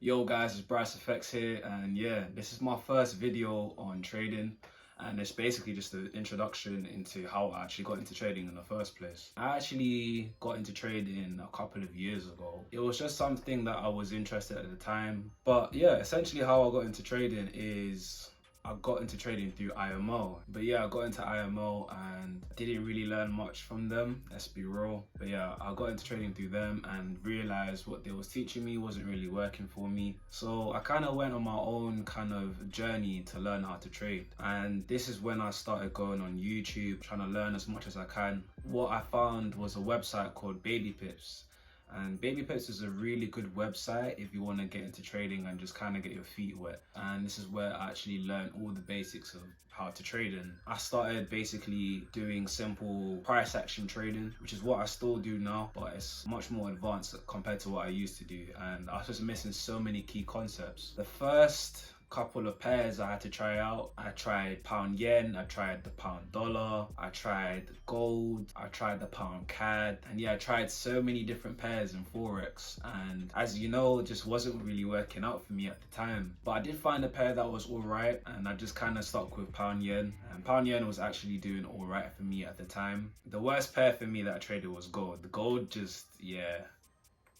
Yo guys, it's Bryce Effects here, and yeah, this is my first video on trading, and it's basically just an introduction into how I actually got into trading in the first place. I actually got into trading a couple of years ago. It was just something that I was interested in at the time, but yeah, essentially how I got into trading is I got into trading through IMO. But yeah, I got into IMO and didn't really learn much from them, let's be real. But yeah, I got into trading through them and realized what they was teaching me wasn't really working for me. So I kind of went on my own kind of journey to learn how to trade. And this is when I started going on YouTube, trying to learn as much as I can. What I found was a website called Baby Pips. And Baby Pips is a really good website if you want to get into trading and just kind of get your feet wet. And this is where I actually learned all the basics of how to trade in. I started basically doing simple price action trading, which is what I still do now, but it's much more advanced compared to what I used to do. And I was just missing so many key concepts. The first couple of pairs I had to try out. I tried pound yen, I tried the pound dollar, I tried gold, I tried the pound CAD, and yeah, I tried so many different pairs in Forex, and as you know, it just wasn't really working out for me at the time. But I did find a pair that was alright, and I just kind of stuck with pound yen, and pound yen was actually doing alright for me at the time. The worst pair for me that I traded was gold. The gold just, yeah,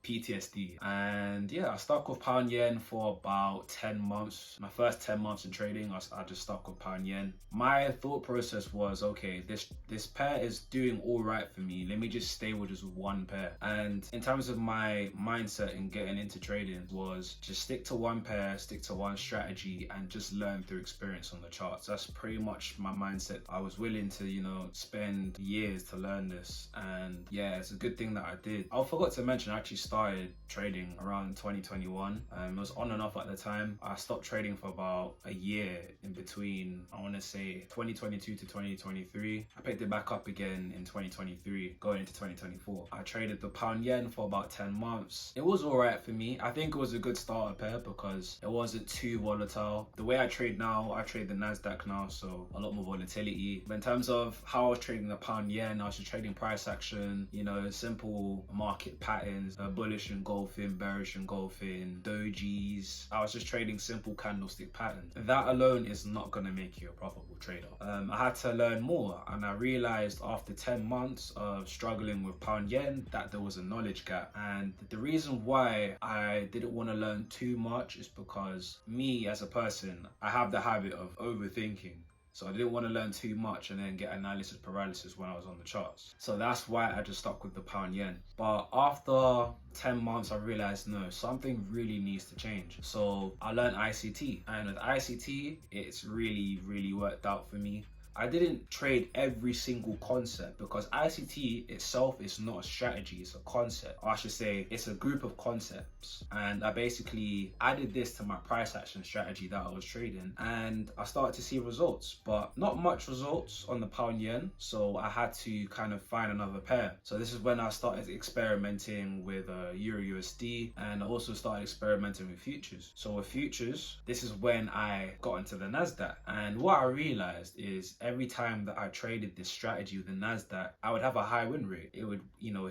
PTSD. And yeah, I stuck with pound yen for about 10 months. My first 10 months in trading, I just stuck with pound yen. My thought process was, okay, this pair is doing all right for me. Let me just stay with just one pair. And in terms of my mindset in getting into trading was just stick to one pair, stick to one strategy, and just learn through experience on the charts. That's pretty much my mindset. I was willing to, spend years to learn this. And yeah, it's a good thing that I did. I forgot to mention, I actually started trading around 2021. It was on and off at the time. I stopped trading for about a year in between, I want to say 2022 to 2023. I picked it back up again in 2023 going into 2024. I traded the pound yen for about 10 months. It was all right for me. I think it was a good starter pair because it wasn't too volatile. The way I trade now, I trade the Nasdaq now, so a lot more volatility. But in terms of how I was trading the pound yen, I was just trading price action, simple market patterns, bullish engulfing, bearish engulfing, dojis. I was just trading simple candlestick patterns. That alone is not going to make you a profitable trader. I had to learn more, and I realized after 10 months of struggling with pound yen that there was a knowledge gap. And the reason why I didn't want to learn too much is because me as a person, I have the habit of overthinking. So I didn't want to learn too much and then get analysis paralysis when I was on the charts. So that's why I just stuck with the pound yen. But after 10 months, I realized, no, something really needs to change. So I learned ICT. And with ICT, it's really, really worked out for me. I didn't trade every single concept because ICT itself is not a strategy, it's a concept. Or I should say it's a group of concepts. And I basically added this to my price action strategy that I was trading, and I started to see results, but not much results on the pound yen. So I had to kind of find another pair. So this is when I started experimenting with Euro USD, and I also started experimenting with futures. So with futures, this is when I got into the Nasdaq. And what I realized is every time that I traded this strategy with the Nasdaq, I would have a high win rate. It would,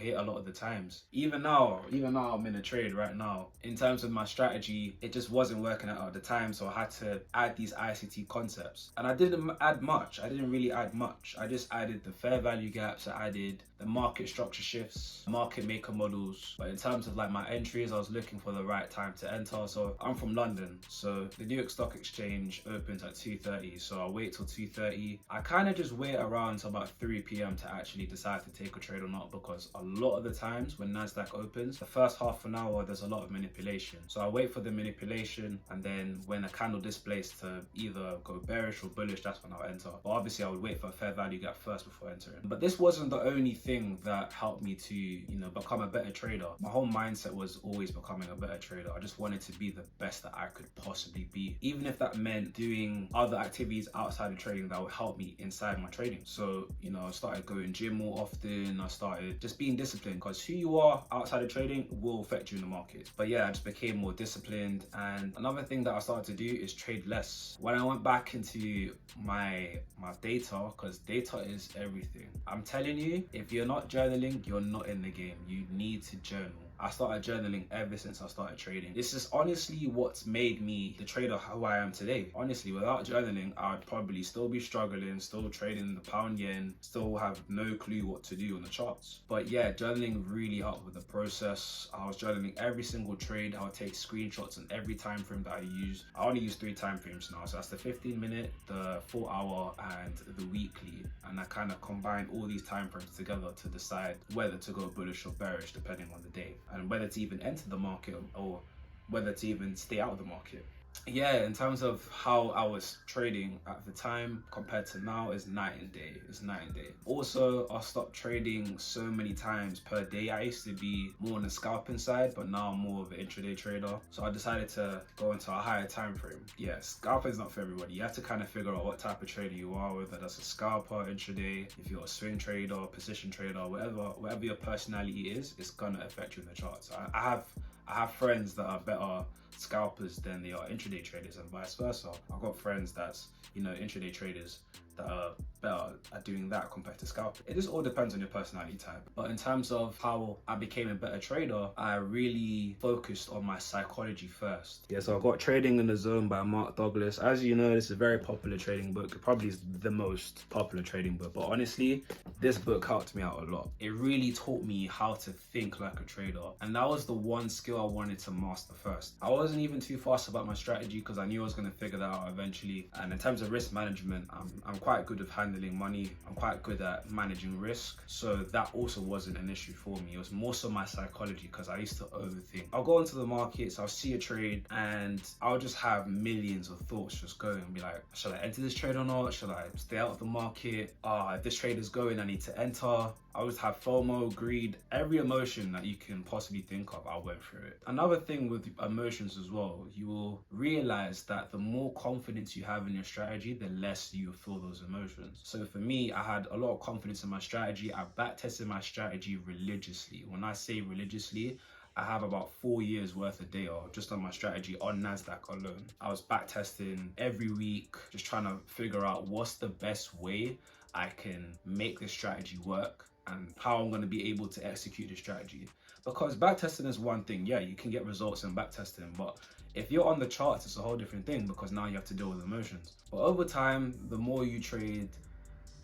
hit a lot of the times. Even now I'm in a trade right now. In terms of my strategy, it just wasn't working out at the time, so I had to add these ICT concepts. And I didn't add much. I didn't really add much. I just added the fair value gaps. I added the market structure shifts, market maker models. But in terms of like my entries, I was looking for the right time to enter. So I'm from London, so the New York Stock Exchange opens at 2:30. So I wait till 2:30. I kind of just wait around till about 3 p.m. to actually decide to take a trade or not, because a lot of the times when Nasdaq opens, the first half an hour, there's a lot of manipulation. So I wait for the manipulation, and then when a candle displays to either go bearish or bullish, that's when I'll enter. But obviously I would wait for a fair value gap first before entering. But this wasn't the only thing that helped me to, become a better trader. My whole mindset was always becoming a better trader. I just wanted to be the best that I could possibly be, even if that meant doing other activities outside of trading that would help me inside my trading. So, I started going gym more often. I started just being disciplined, because who you are outside of trading will affect you in the market. But yeah, I just became more disciplined. And another thing that I started to do is trade less. When I went back into my data, because data is everything. I'm telling you, if you're not journaling, you're not in the game. You need to journal. I started journaling ever since I started trading. This is honestly what's made me the trader who I am today. Honestly, without journaling, I'd probably still be struggling, still trading the pound yen, still have no clue what to do on the charts. But yeah, journaling really helped with the process. I was journaling every single trade. I would take screenshots on every time frame that I use. I only use 3 time frames now, so that's the 15-minute, the 4-hour, and the weekly. And I kind of combine all these time frames together to decide whether to go bullish or bearish depending on the day, and whether to even enter the market or whether to even stay out of the market. Yeah, in terms of how I was trading at the time compared to now, is night and day. It's night and day. Also, I stopped trading so many times per day. I used to be more on the scalping side, but now I'm more of an intraday trader. So I decided to go into a higher time frame. Yeah, scalping is not for everybody. You have to kind of figure out what type of trader you are, whether that's a scalper, intraday, if you're a swing trader, position trader, whatever your personality is, it's gonna affect you in the charts. I have friends that are better scalpers than they are intraday traders, and vice versa. I've got friends that's, intraday traders that are better at doing that compared to scalping. It just all depends on your personality type. But in terms of how I became a better trader, I really focused on my psychology first. Yeah, so I got Trading in the Zone by Mark Douglas. As you know, this is a very popular trading book. It probably is the most popular trading book, but honestly, this book helped me out a lot. It really taught me how to think like a trader, and that was the one skill I wanted to master first. I wasn't even too fast about my strategy because I knew I was going to figure that out eventually. And in terms of risk management, I'm quite good at handling money. I'm quite good at managing risk, so that also wasn't an issue for me. It was more so my psychology, because I used to overthink. I'll go into the markets, I'll see a trade, and I'll just have millions of thoughts just going and be like, should I enter this trade or not? Should I stay out of the market? If this trade is going, I need to enter. I always have FOMO, greed, every emotion that you can possibly think of, I went through it. Another thing with emotions as well, you will realize that the more confidence you have in your strategy, the less you feel those emotions. So for me, I had a lot of confidence in my strategy. I backtested my strategy religiously. When I say religiously, I have about 4 years worth of data just on my strategy on NASDAQ alone. I was backtesting every week, just trying to figure out what's the best way I can make this strategy work and how I'm going to be able to execute the strategy. Because backtesting is one thing. Yeah, you can get results in backtesting, but if you're on the charts, it's a whole different thing, because now you have to deal with emotions. But over time, the more you trade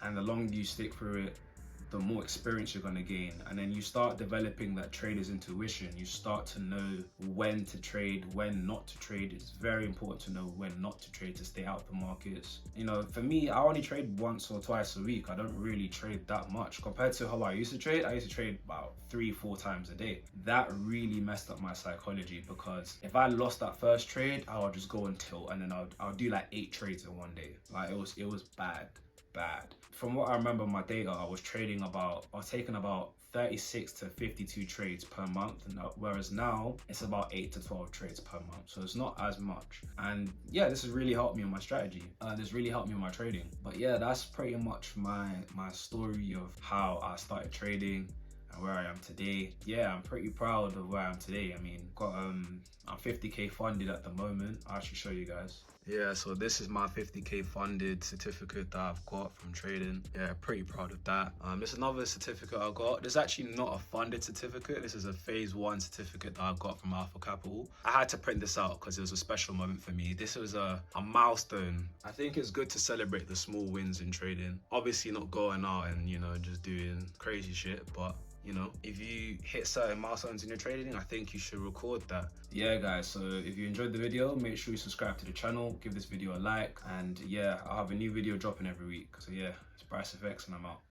and the longer you stick through it, the more experience you're going to gain, and then you start developing that trader's intuition. You start to know when to trade, when not to trade. It's very important to know when not to trade, to stay out of the markets. For me, I only trade once or twice a week. I don't really trade that much compared to how I used to trade. I used to trade about 3-4 times a day. That really messed up my psychology, because if I lost that first trade, I would just go and tilt, and then I'll do like 8 trades in one day. Like it was bad. From what I remember my data, I was taking about 36 to 52 trades per month, whereas now it's about 8 to 12 trades per month, so it's not as much. And yeah, this has really helped me in my strategy. This really helped me in my trading. But yeah, that's pretty much my story of how I started trading and where I am today. Yeah, I'm pretty proud of where I am today. I mean, I'm 50k funded at the moment. I'll actually show you guys. Yeah, so this is my 50k funded certificate that I've got from trading. Yeah, pretty proud of that. There's another certificate I got. This is actually not a funded certificate. This is a phase 1 certificate that I got from Alpha Capital. I had to print this out because it was a special moment for me. This was a milestone. I think it's good to celebrate the small wins in trading. Obviously not going out and, just doing crazy shit, but if you hit certain milestones in your trading, I think you should record that. Yeah, guys, so if you enjoyed the video, make sure you subscribe to the channel, give this video a like, and yeah, I'll have a new video dropping every week. So yeah, it's Bryce FX and I'm out.